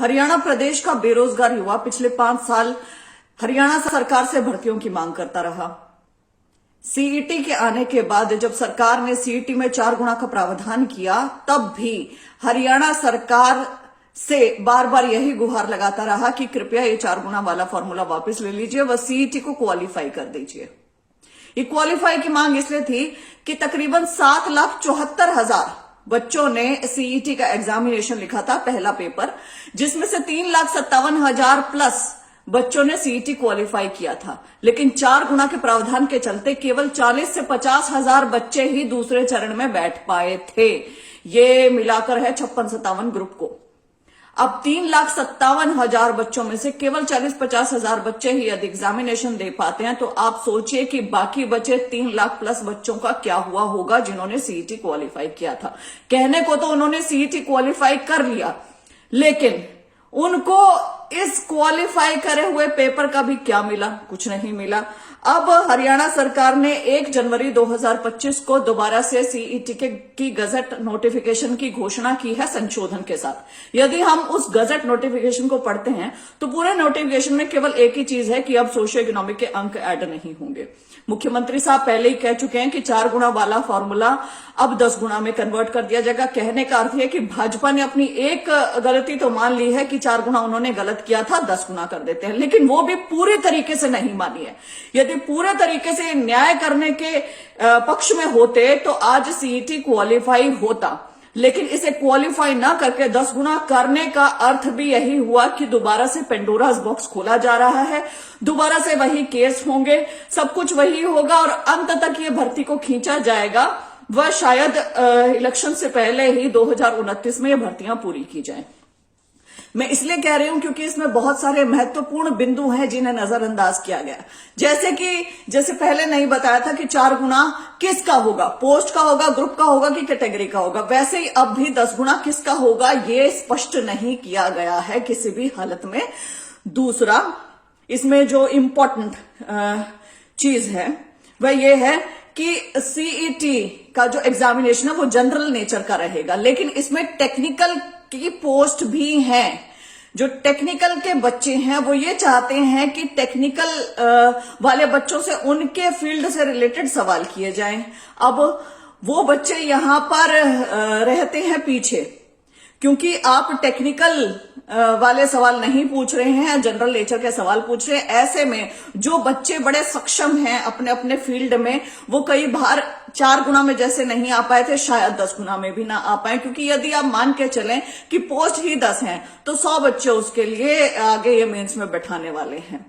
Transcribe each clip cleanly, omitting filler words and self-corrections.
हरियाणा प्रदेश का बेरोजगार युवा पिछले 5 साल हरियाणा सरकार से भर्तियों की मांग करता रहा। सीईटी के आने के बाद जब सरकार ने सीईटी में 4 गुना का प्रावधान किया, तब भी हरियाणा सरकार से बार बार यही गुहार लगाता रहा कि कृपया ये 4 गुना वाला फॉर्मूला वापस ले लीजिए व सीईटी को क्वालिफाई कर दीजिए। ये क्वालिफाई की मांग इसलिए थी कि तकरीबन 7,74,000 बच्चों ने सीईटी का एग्जामिनेशन लिखा था, पहला पेपर, जिसमें से 3,57,000 प्लस बच्चों ने सीईटी क्वालिफाई किया था। लेकिन 4 गुना के प्रावधान के चलते केवल 40 से 50,000 बच्चे ही दूसरे चरण में बैठ पाए थे। ये मिलाकर है 56-57 ग्रुप को। अब 3,57,000 बच्चों में से केवल 40-50,000 बच्चे ही यदि एग्जामिनेशन दे पाते हैं, तो आप सोचिए कि बाकी बचे 3 लाख प्लस बच्चों का क्या हुआ होगा जिन्होंने सीईटी क्वालिफाई किया था। कहने को तो उन्होंने सीईटी क्वालिफाई कर लिया, लेकिन उनको इस क्वालिफाई करे हुए पेपर का भी क्या मिला? कुछ नहीं मिला। अब हरियाणा सरकार ने 1 जनवरी 2025 को दोबारा से सीईटी की गजट नोटिफिकेशन की घोषणा की है संशोधन के साथ। यदि हम उस गजट नोटिफिकेशन को पढ़ते हैं तो पूरे नोटिफिकेशन में केवल एक ही चीज है कि अब सोशियो इकोनॉमिक के अंक ऐड नहीं होंगे। मुख्यमंत्री साहब पहले ही कह चुके हैं कि 4 गुना वाला फॉर्मूला अब 10 गुना में कन्वर्ट कर दिया जाएगा। कहने का अर्थ है कि भाजपा ने अपनी एक गलती तो मान ली है कि 4 गुना उन्होंने गलत किया था, 10 गुना कर देते हैं, लेकिन वो भी पूरे तरीके से नहीं मानी है। यदि पूरे तरीके से न्याय करने के पक्ष में होते तो आज सीईटी क्वालिफाई होता, लेकिन इसे क्वालिफाई ना करके 10 गुना करने का अर्थ भी यही हुआ कि दोबारा से पेंडोरास बॉक्स खोला जा रहा है, दोबारा से वही केस होंगे, सब कुछ वही होगा और अंत तक ये भर्ती को खींचा जाएगा। वह शायद इलेक्शन से पहले ही 2029 में ये भर्तियां पूरी की जाएं। मैं इसलिए कह रही हूं क्योंकि इसमें बहुत सारे महत्वपूर्ण बिंदु हैं जिन्हें नजरअंदाज किया गया। जैसे पहले नहीं बताया था कि 4 गुना किसका होगा, पोस्ट का होगा, ग्रुप का होगा कि कैटेगरी का होगा, वैसे ही अब भी 10 गुना किसका होगा ये स्पष्ट नहीं किया गया है किसी भी हालत में। दूसरा, इसमें जो इंपॉर्टेंट चीज है वह ये है कि सीईटी का जो एग्जामिनेशन है वो जनरल नेचर का रहेगा, लेकिन इसमें टेक्निकल की पोस्ट भी हैं। जो टेक्निकल के बच्चे हैं वो ये चाहते हैं कि टेक्निकल वाले बच्चों से उनके फील्ड से रिलेटेड सवाल किए जाएं। अब वो बच्चे यहां पर रहते हैं पीछे, क्योंकि आप टेक्निकल वाले सवाल नहीं पूछ रहे हैं, जनरल नेचर के सवाल पूछ रहे हैं। ऐसे में जो बच्चे बड़े सक्षम हैं अपने अपने फील्ड में, वो कई बार 4 गुना में जैसे नहीं आ पाए थे, शायद 10 गुना में भी ना आ पाए, क्योंकि यदि आप मान के चलें कि पोस्ट ही 10 हैं तो 100 बच्चे उसके लिए आगे ये मेंस में बैठाने वाले हैं।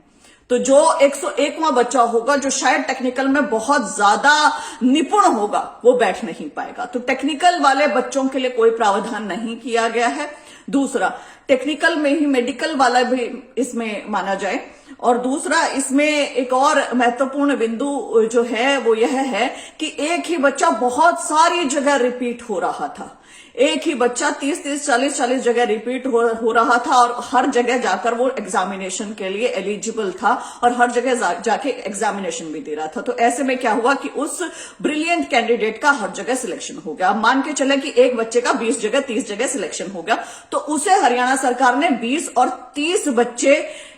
तो जो 101वां बच्चा होगा जो शायद टेक्निकल में बहुत ज्यादा निपुण होगा वो बैठ नहीं पाएगा। तो टेक्निकल वाले बच्चों के लिए कोई प्रावधान नहीं किया गया है। दूसरा, टेक्निकल में ही मेडिकल वाला भी इसमें माना जाए। और दूसरा, इसमें एक और महत्वपूर्ण बिंदु जो है वो यह है कि एक ही बच्चा बहुत सारी जगह रिपीट हो रहा था। एक ही बच्चा 30-30, 40-40 जगह रिपीट हो रहा था और हर जगह जाकर वो एग्जामिनेशन के लिए एलिजिबल था और हर जगह जाके एग्जामिनेशन भी दे रहा था। तो ऐसे में क्या हुआ कि उस ब्रिलियंट कैंडिडेट का हर जगह सिलेक्शन हो गया। मान के चले कि एक बच्चे का 20 जगह 30 जगह सिलेक्शन हो गया, तो उसे हरियाणा सरकार ने 20 और 30 बच्चे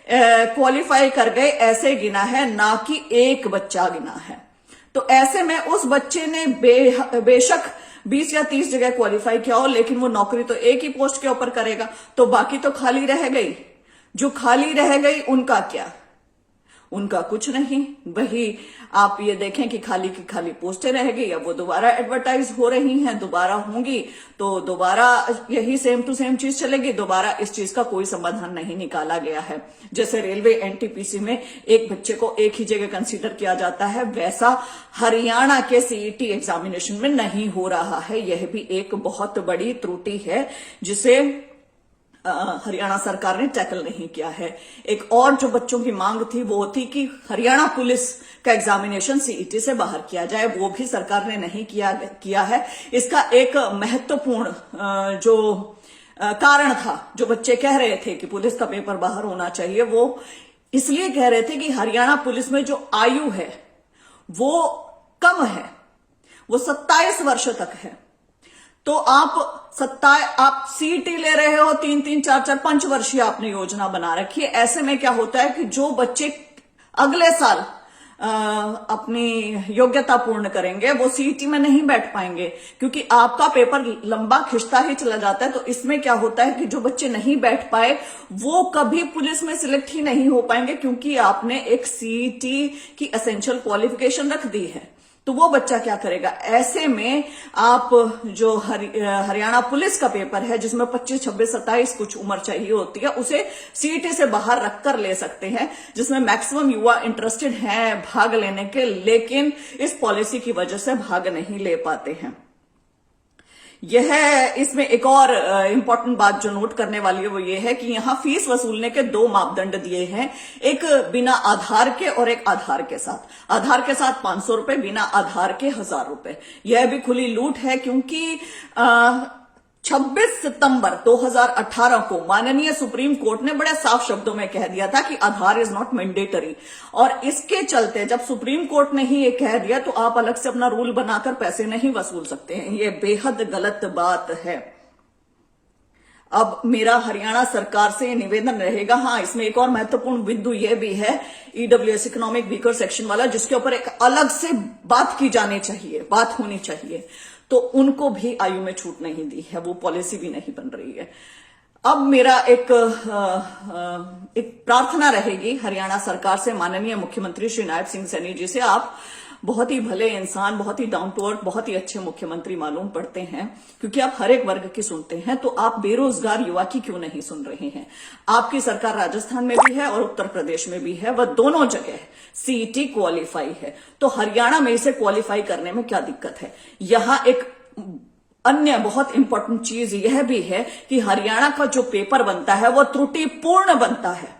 क्वालिफाई कर गए ऐसे गिना है, ना कि एक बच्चा गिना है। तो ऐसे में उस बच्चे ने बेशक 20 या 30 जगह क्वालिफाई किया हो, लेकिन वो नौकरी तो एक ही पोस्ट के ऊपर करेगा, तो बाकी तो खाली रह गई। जो खाली रह गई उनका क्या? उनका कुछ नहीं। वही आप ये देखें कि खाली की खाली पोस्टें रह गई, अब वो दोबारा एडवर्टाइज हो रही हैं, दोबारा होंगी तो दोबारा यही सेम टू सेम चीज चलेगी। दोबारा इस चीज का कोई समाधान नहीं निकाला गया है। जैसे रेलवे एनटीपीसी में एक बच्चे को एक ही जगह कंसीडर किया जाता है, वैसा हरियाणा के सीईटी एग्जामिनेशन में नहीं हो रहा है। यह भी एक बहुत बड़ी त्रुटि है जिसे हरियाणा सरकार ने टैकल नहीं किया है। एक और जो बच्चों की मांग थी वो थी कि हरियाणा पुलिस का एग्जामिनेशन सीईटी से बाहर किया जाए, वो भी सरकार ने नहीं किया है। इसका एक महत्वपूर्ण जो कारण था, जो बच्चे कह रहे थे कि पुलिस का पेपर बाहर होना चाहिए, वो इसलिए कह रहे थे कि हरियाणा पुलिस में जो आयु है वो कम है, वो 27 वर्ष तक है। तो आप सीईटी ले रहे हो, 3-3, 4-4, 5 वर्षीय आपने योजना बना रखी है। ऐसे में क्या होता है कि जो बच्चे अगले साल अपनी योग्यता पूर्ण करेंगे वो सीईटी में नहीं बैठ पाएंगे, क्योंकि आपका पेपर लंबा खिंचता ही चला जाता है। तो इसमें क्या होता है कि जो बच्चे नहीं बैठ पाए वो कभी पुलिस में सिलेक्ट ही नहीं हो पाएंगे, क्योंकि आपने एक सीईटी की एसेंशियल क्वालिफिकेशन रख दी है। तो वो बच्चा क्या करेगा? ऐसे में आप जो हरियाणा पुलिस का पेपर है, जिसमें 25, 26, 27 कुछ उम्र चाहिए होती है, उसे सीईटी से बाहर रखकर ले सकते हैं, जिसमें मैक्सिमम युवा इंटरेस्टेड हैं भाग लेने के, लेकिन इस पॉलिसी की वजह से भाग नहीं ले पाते हैं। इसमें एक और इंपॉर्टेंट बात जो नोट करने वाली है वो ये है कि यहां फीस वसूलने के 2 मापदंड दिए हैं, एक बिना आधार के और एक आधार के साथ। आधार के साथ 500 रुपए, बिना आधार के 1000 रुपए। यह भी खुली लूट है, क्योंकि 26 सितंबर 2018 को माननीय सुप्रीम कोर्ट ने बड़े साफ शब्दों में कह दिया था कि आधार इज नॉट मैंडेटरी, और इसके चलते जब सुप्रीम कोर्ट ने ही ये कह दिया तो आप अलग से अपना रूल बनाकर पैसे नहीं वसूल सकते हैं। ये बेहद गलत बात है। अब मेरा हरियाणा सरकार से निवेदन रहेगा, हाँ इसमें एक और महत्वपूर्ण बिंदु यह भी है, ईडब्ल्यूएस इकोनॉमिक वीकर सेक्शन वाला, जिसके ऊपर एक अलग से बात की जानी चाहिए, बात होनी चाहिए। तो उनको भी आयु में छूट नहीं दी है, वो पॉलिसी भी नहीं बन रही है। अब मेरा एक प्रार्थना रहेगी हरियाणा सरकार से, माननीय मुख्यमंत्री श्री नायब सिंह सैनी जी से। आप बहुत ही भले इंसान, बहुत ही डाउन टू अर्थ, बहुत ही अच्छे मुख्यमंत्री मालूम पड़ते हैं, क्योंकि आप हर एक वर्ग की सुनते हैं। तो आप बेरोजगार युवा की क्यों नहीं सुन रहे हैं? आपकी सरकार राजस्थान में भी है और उत्तर प्रदेश में भी है, वह दोनों जगह सीईटी क्वालिफाई है। तो हरियाणा में इसे क्वालिफाई करने में क्या दिक्कत है? यहां एक अन्य बहुत इंपॉर्टेंट चीज यह भी है कि हरियाणा का जो पेपर बनता है वो त्रुटिपूर्ण बनता है।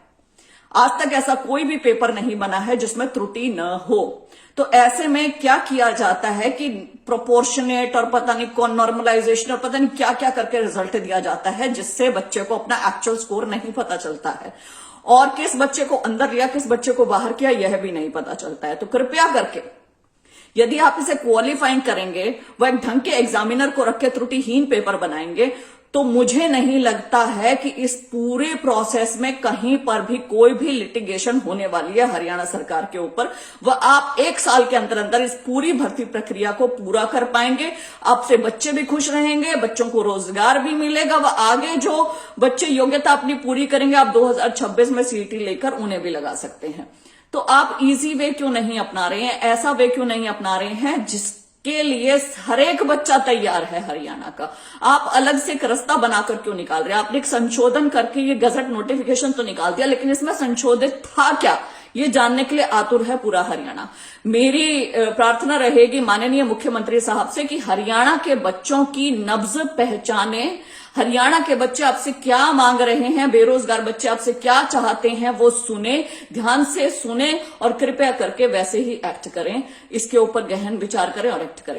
आज तक ऐसा कोई भी पेपर नहीं बना है जिसमें त्रुटि न हो। तो ऐसे में क्या किया जाता है कि प्रोपोर्शनेट और पता नहीं कौन नॉर्मलाइजेशन और पता नहीं क्या क्या करके रिजल्ट दिया जाता है, जिससे बच्चे को अपना एक्चुअल स्कोर नहीं पता चलता है, और किस बच्चे को अंदर लिया किस बच्चे को बाहर किया यह भी नहीं पता चलता है। तो कृपया करके यदि आप इसे क्वालिफाइंग करेंगे, वह एक ढंग के एग्जामिनर को रख के त्रुटिहीन पेपर बनाएंगे, तो मुझे नहीं लगता है कि इस पूरे प्रोसेस में कहीं पर भी कोई भी लिटिगेशन होने वाली है हरियाणा सरकार के ऊपर। वह आप 1 साल के अंदर अंदर इस पूरी भर्ती प्रक्रिया को पूरा कर पाएंगे। आपसे बच्चे भी खुश रहेंगे, बच्चों को रोजगार भी मिलेगा। वह आगे जो बच्चे योग्यता अपनी पूरी करेंगे, आप 2026 में सीईटी लेकर उन्हें भी लगा सकते हैं। तो आप इजी वे क्यों नहीं अपना रहे हैं? ऐसा वे क्यों नहीं अपना रहे हैं जिसके लिए हर एक बच्चा तैयार है हरियाणा का? आप अलग से एक रास्ता बनाकर क्यों निकाल रहे हैं? आपने एक संशोधन करके ये गजट नोटिफिकेशन तो निकाल दिया, लेकिन इसमें संशोधित था क्या ये जानने के लिए आतुर है पूरा हरियाणा। मेरी प्रार्थना रहेगी माननीय मुख्यमंत्री साहब से कि हरियाणा के बच्चों की नब्ज पहचाने, हरियाणा के बच्चे आपसे क्या मांग रहे हैं, बेरोजगार बच्चे आपसे क्या चाहते हैं, वो सुने, ध्यान से सुने और कृपया करके वैसे ही एक्ट करें। इसके ऊपर गहन विचार करें और एक्ट करें।